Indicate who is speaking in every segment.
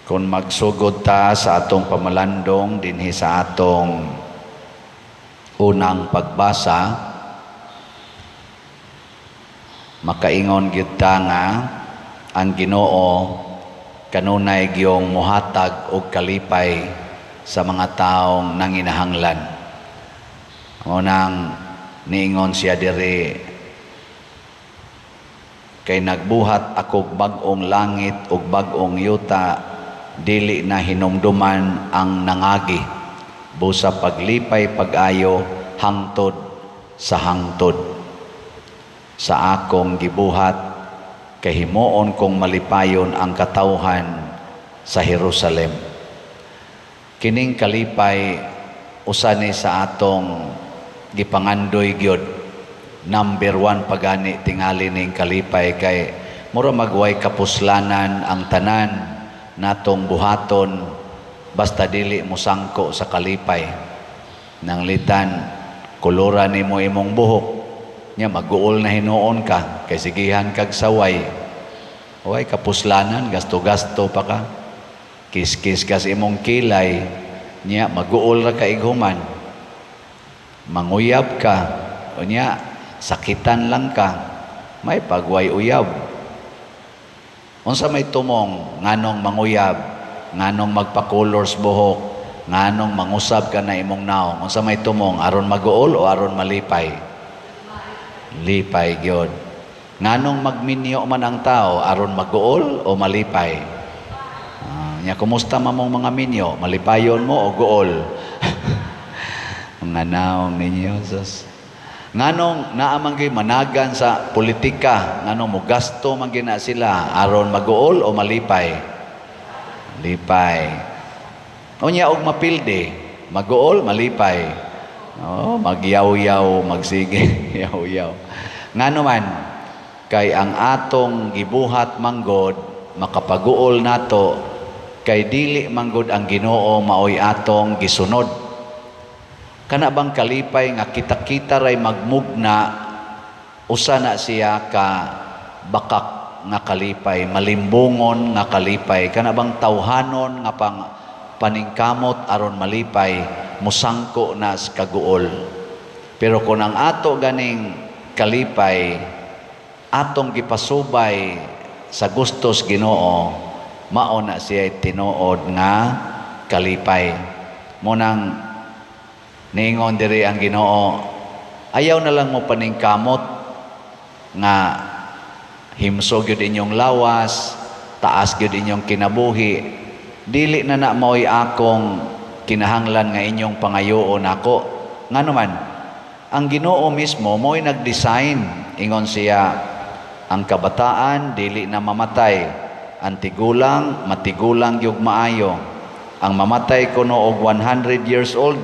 Speaker 1: Kung magsugod ta sa atong pamalandong dinhi sa atong unang pagbasa, makaingon gyud ta nga ang Ginoo kanunay gyung muhatag og kalipay sa mga taong nanginahanglan. Unang niingon siya diri, kay nagbuhat ako bag-ong langit ug bag-ong yuta, dili na hinumduman ang nangagi, busa paglipay pag-ayo hangtod sa hangtod. Sa akong gibuhat, kahimuon kong malipayon ang katawhan sa Jerusalem. Kining kalipay usa ni sa atong gipangandoy gyud. Number 1 pagani tingali ning kalipay, kay mura magway kapuslanan ang tanan natong buhaton basta dili mo sangko sa kalipay. Nang litan kulura nimo imong buhok nya mag-uol na hinuon ka, kay sigihan kag saway. Way kapuslanan, gasto-gasto pa ka. Kis-kis ka sa imong kilay nya mag-uol ra ka ighuman. Manguyab ka o nya sakitan lang ka, may pagway uyab. Unsa may tumong nganong manguyab, nganong magpa-colors buhok, nganong mangusab ka na imong naong? Unsa may tumong, aron mag-uol o aron malipay? Lipay gyud. Nganong magminyo man ang tao, aron mag-uol o malipay? Nya kumusta mamong mga minyo, malipayon mo o guol? Mga naong ninyo, sus. Nganong naamang gyud managan sa politika, nganong mo gasto man gyud na sila aron mag-uol o malipay? Lipay. Unya og mapilde, mag-uol, malipay. Oh, magyaw-yaw, magsige, yaw-yaw. Ngano man kay ang atong gibuhat manggod makapag-uol nato, kay dili manggod ang Ginoo maoy atong gisunod. Kana bang kalipay nga kita-kita ray magmugna, usa na siya ka bakak nga kalipay, malimbungon nga kalipay. Kana bang tawhanon nga paningkamot aron malipay, musangko na sa kaguol. Pero kung ang ato ganing kalipay atong gipasubay sa gustos Ginoo, mao na siya tinuod nga kalipay. Munang niingon diri ang Ginoo, ayaw na lang mo paningkamot nga himso gyud inyong lawas, taas gyud inyong kinabuhi, dili na na mo'y akong kinahanglan nga inyong pangayoon ako. Ngano man ang Ginoo mismo mo'y nagdesign, ingon siya, ang kabataan dili na mamatay, ang tigulang matigulang gyud maayo. Ang mamatay kuno og 100 years old,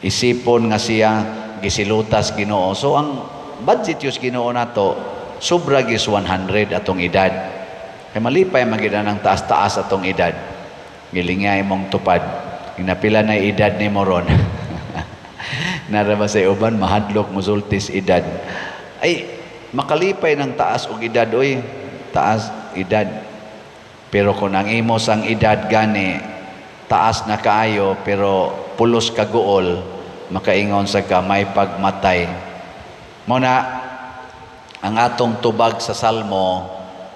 Speaker 1: isipon nga siya gisilutas Ginoo. So ang budget yus Ginoo nato sobra gis 100 atong edad. Kay malipay magida ng taas-taas atong edad. Gilingay mong tupad. Inapila na edad ni moron. Naraba sa uban mahadlok musultis edad. Ay makalipay ng taas og edad, oy. Taas edad. Pero kung ang imo sang edad gani taas na kaayo pero pulos kaguol, makaingon sa kamay pagmatay. Muna ang atong tubag sa Salmo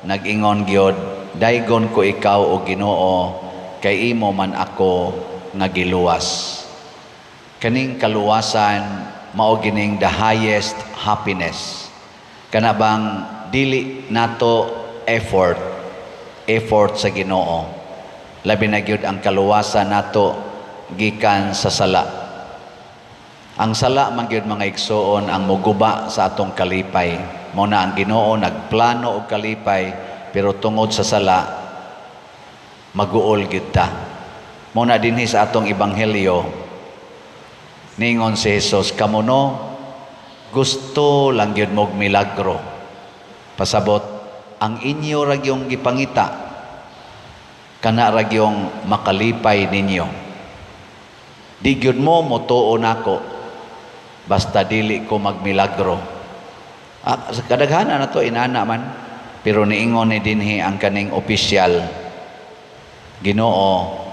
Speaker 1: nag-ingon gyud, daygon ko ikaw o Ginoo, kay imo man ako nga giluwas. Kaning kaluwasan mao gining the highest happiness. Kana bang dili nato effort sa Ginoo. Labi na gyud ang kaluwasan nato gikan sa sala. Ang sala man gyud mga igsoon ang muguba sa atong kalipay. Mao na ang Ginoo nagplano og kalipay, pero tungod sa sala maguol gyud ta. Mao na dinhi sa atong ebanghelyo ningon si Jesus, kamuno gusto lang gyud mog milagro. Pasabot ang inyo ra gyung gipangita, kana ra gyung makalipay ninyo. Di gyud mo motuo nako basta dili ko magmilagro. Sa kadaghanan na to inana man, pero niingon ni dinhi ang kaning opisyal Ginoo,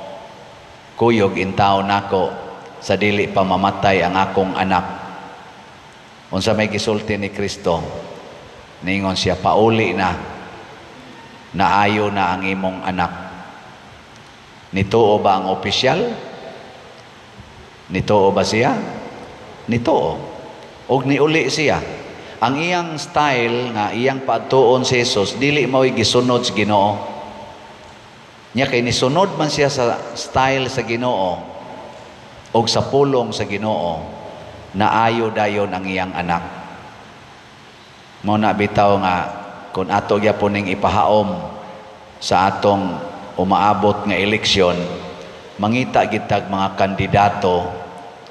Speaker 1: kuyog intaw nako sa dili pa mamatay ang akong anak. Unsa may gisulti ni Kristo, ningon siya, pauli na, naayo na ang imong anak. Nituo ba ang opisyal? Nituo ba siya? Nituo. Og niuli siya. Ang iyang style nga iyang patuon si Jesus, dili mao'y gisunod sa Ginoo. Nya kay nisunod man siya sa style sa Ginoo og sa pulong sa Ginoo, naayo dayon ang iyang anak. Mao na bitaw nga kung ato gyapon ning ipahaom sa atong umaabot nga eleksyon, mangita gitag mga kandidato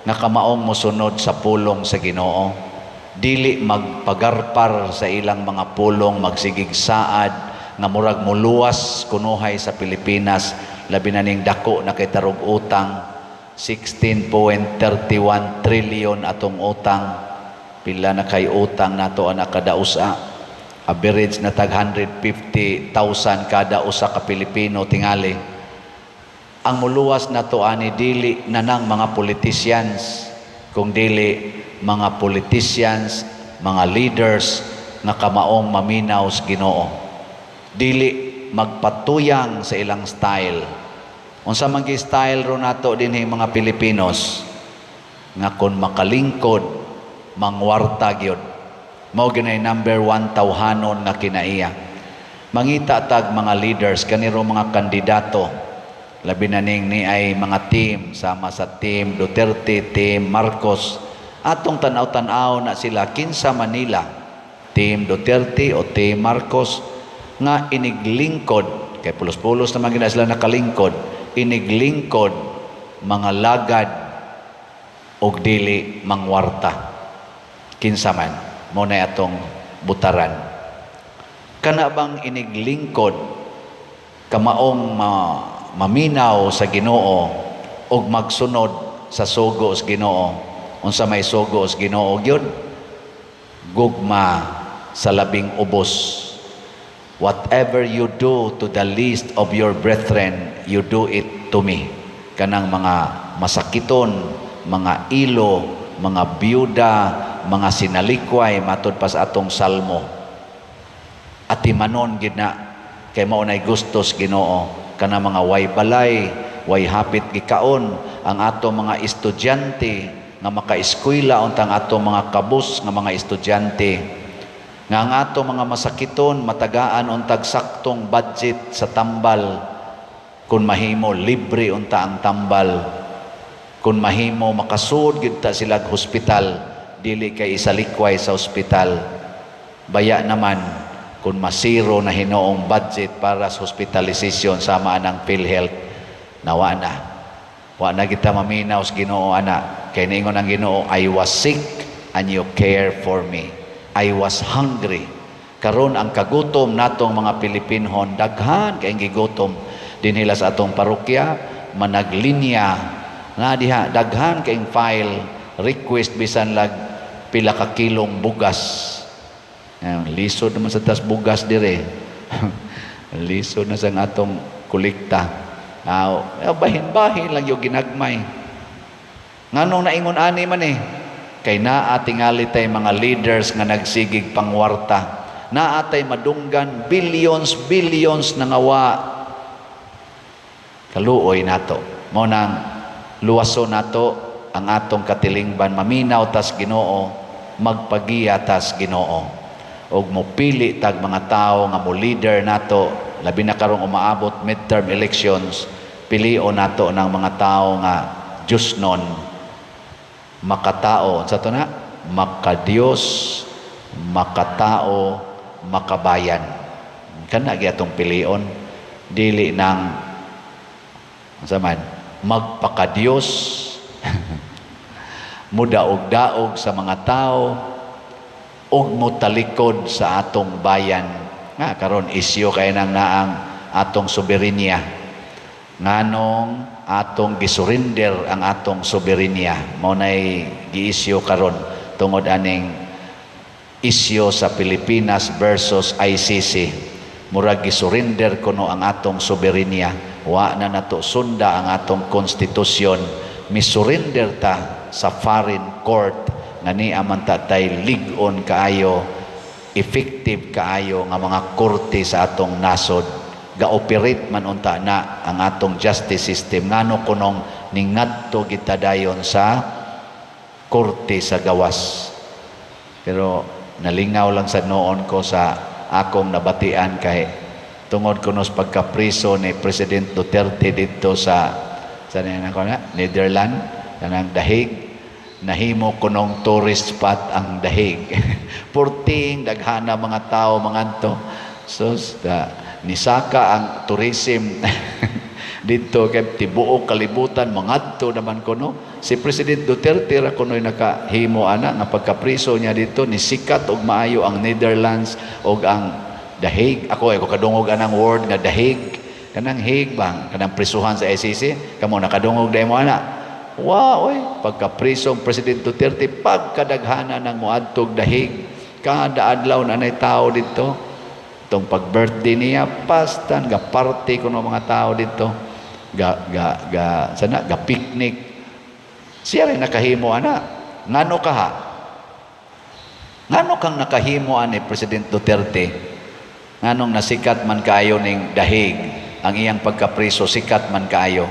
Speaker 1: nga kamaong mosunod sa pulong sa Ginoo, dili magpagarpar sa ilang mga pulong, magsigig saad nga murag muluwas kunuhay sa Pilipinas, labi na ning dako na kay tarog utang, 16.31 trillion atong utang. Pila na kay utang nato ana kada usa, average na tag 150,000 kada usa ka Pilipino tingali. Ang muluwas nato ani dili na nang mga politicians, kung dili mga politicians, mga leaders nga kamaong maminaw sa Ginoo, dili magpatuyang sa ilang style. Unsa man gi style ro nato dinhi mga Pilipinos, nga kon makalingkod mangwarta gyud, mao ginay number 1 tawhanon nga kinaiya. Mangita tag mga leaders kaniro mga kandidato, labi na ning ni ay mga team, sama sa team Duterte, team Marcos, atong tanaw-tanaw na sila kinsa Manila, team Duterte o team Marcos, nga iniglingkod, kay pulos-pulos naman gina sila nakalingkod, iniglingkod mga lagad og dili mangwarta. Kinsa man, mo na atong butaran. Kana bang iniglingkod kamaong maminaw sa Ginoo og magsunod sa sugo sa Ginoo? Unsa may sugo sa Ginoo gyud? Gugma sa labing ubos. Whatever you do to the least of your brethren, you do it to me. Kanang mga masakiton, mga ilo, mga biyuda, mga sinalikway, matod pa sa atong salmo. At imanon gid na, kay mao nay gustos Ginoo, kana mga way balay, way hapit gikaon, ang atong mga estudyante, nga makaeskwela untang atong mga kabus nga mga estudyante, nga ang ato mga masakiton matagaan untag saktong budget sa tambal, kun mahimo libre unta ang tambal, kun mahimo makasud gid ta sila og hospital, dili kay isalikway sa hospital. Baya naman kun masiro na hinoong budget para sa hospitalization sama anang PhilHealth, nawa na. Wa na kita maminaw sa Ginoo ana, kay niingon ang Ginoo, I was sick and you care for me. I was hungry. Karon ang kagutom natong mga Pilipinhon, daghan kay gigutom dinhila sa atong parokya, managlinya nga diha, daghan kay file request bisan lag pila ka kilong bugas. Lisod naman sa tas bugas dire. Lisod na sa atong kolekta. Bahin-bahin lang yung ginagmay. Nganong naingon ani man kay naa tingali tay mga leaders nga nagsigig pangwarta, naa tay madunggan billions na ngawa. Kaluoy nato, mao nang luwaso nato ang atong katilingban, maminaw tas Ginoo, magpagiya tas Ginoo, og mopili tag mga tawo nga mo leader nato, labi na karong umaabot midterm elections, pilion nato ng mga tawo nga Diyos non, makatao, sa ito na, makadiyos, makatao, makabayan. Kana gyatong pilion, dili nang saman magpakadiyos, mudaog-daog sa mga tao, ug mutalikod sa atong bayan. Nga karon isyu kay nang naang atong soberenya, nganong atong gisurinder ang atong soberenya, mao nay giisyu karon tungod aning isyu sa Pilipinas versus ICC. Murag gisurinder kuno ang atong soberenya, wa na nato sunda ang atong konstitusyon, misurrender ta sa foreign court nga ni aman tay ligon kaayo, effective kaayo nga mga korte sa atong nasod. Ga-operate man unta na ang atong justice system ngano kunong ningadto kita dayon sa korte sa gawas. Pero nalingaw lang sa noon ko sa akong nabatian kay tungod kuno sa pagkapriso ni President Duterte dito sa Netherlands, kanang Dahig, nahimo kunong tourist spot ang Dahig. Purting daghana mga tao mangadto. So nisaka ang tourism dito kay tibuok kalibutan mangadto naman kuno. Si President Duterte ra kuno'y nakahimo ana nga pagkapriso niya dito nisikat og maayo ang Netherlands og ang Dahig. Ako kadungog anang word nga Dahig. Kanang Hague bang kanang prisuhan sa ICC kamo nakadungog dai mo ana. Wow, pagkapriso ang President Duterte pagkadaghana ng moadtog Dahig. Kada adlaw na nay tao dito. Itong pag-birthday niya, pastan, ga-party ko ng mga tao dito. Ga picnic. Siya rin nakahimo, ana. Ngano ka ha? Ngano kang nakahimo, ni President Duterte? Nganong nasikat man kaayo ning Dahig, ang iyang pagkapriso, sikat man kaayo.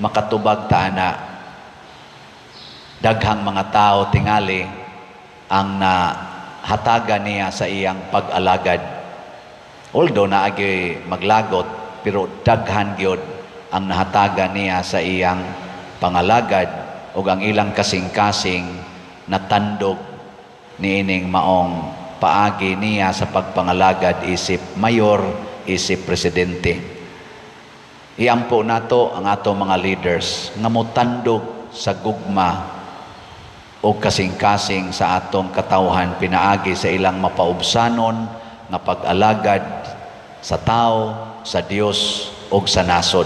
Speaker 1: Makatubag ta, ana. Daghang mga tao tingali ang nahatagan niya sa iyang pag-alagad. Although naagi maglagot, pero daghan gyud ang nahatagan niya sa iyang pangalagad ug ang ilang kasing-kasing natandog niining maong paagi niya sa pagpangalagad isip mayor, isip presidente. Iampo nato ang ato mga leaders nga motandog sa gugma o kasing-kasing sa atong katawhan pinaagi sa ilang mapaubsanon nga pag-alagad sa tao, sa Dios o sa nasod.